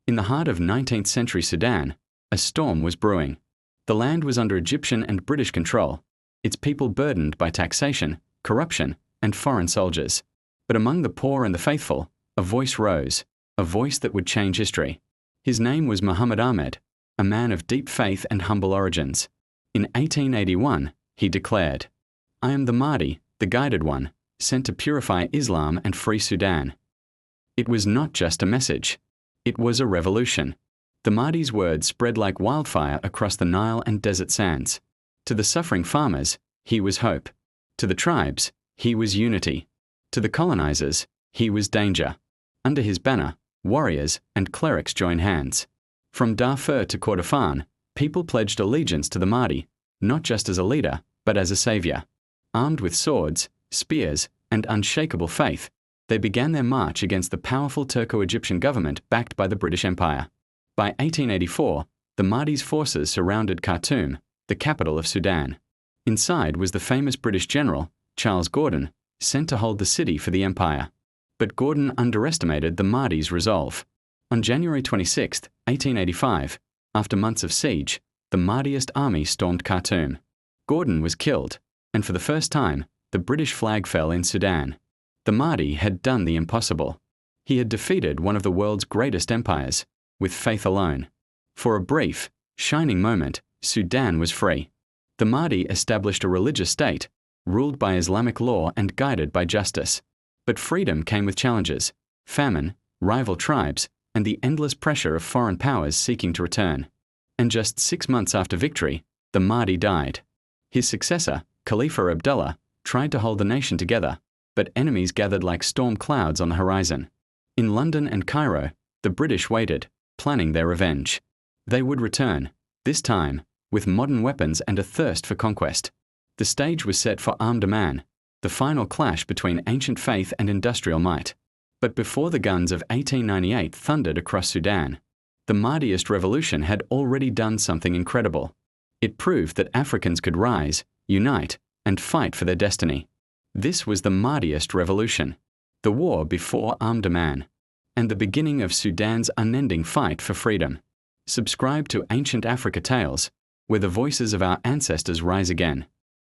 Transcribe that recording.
In the heart of 19th century Sudan, a storm was brewing. The land was under Egyptian and British control, its people burdened by taxation, corruption, and foreign soldiers. But among the poor and the faithful, a voice rose, a voice that would change history. His name was Muhammad Ahmad, a man of deep faith and humble origins. In 1881, he declared, "I am the Mahdi, the guided one, sent to purify Islam and free Sudan." It was not just a message. It was a revolution. The Mahdi's words spread like wildfire across the Nile and desert sands. To the suffering farmers, he was hope. To the tribes, he was unity. To the colonizers, he was danger. Under his banner, warriors and clerics joined hands. From Darfur to Kordofan, people pledged allegiance to the Mahdi, not just as a leader, but as a savior. Armed with swords, spears, and unshakable faith, they began their march against the powerful Turco-Egyptian government backed by the British Empire. By 1884, the Mahdi's forces surrounded Khartoum, the capital of Sudan. Inside was the famous British general, Charles Gordon, sent to hold the city for the empire. But Gordon underestimated the Mahdi's resolve. On January 26, 1885, after months of siege, the Mahdist army stormed Khartoum. Gordon was killed, and for the first time, the British flag fell in Sudan. The Mahdi had done the impossible. He had defeated one of the world's greatest empires, with faith alone. For a brief, shining moment, Sudan was free. The Mahdi established a religious state, ruled by Islamic law and guided by justice. But freedom came with challenges: famine, rival tribes, and the endless pressure of foreign powers seeking to return. And just 6 months after victory, the Mahdi died. His successor, Khalifa Abdullah, tried to hold the nation together, but enemies gathered like storm clouds on the horizon. In London and Cairo, the British waited, planning their revenge. They would return, this time, with modern weapons and a thirst for conquest. The stage was set for Omdurman, the final clash between ancient faith and industrial might. But before the guns of 1898 thundered across Sudan, the Mahdist revolution had already done something incredible. It proved that Africans could rise, unite, and fight for their destiny. This was the Mahdist revolution, the war before Omdurman, and the beginning of Sudan's unending fight for freedom. Subscribe to Ancient Africa Tales, where the voices of our ancestors rise again.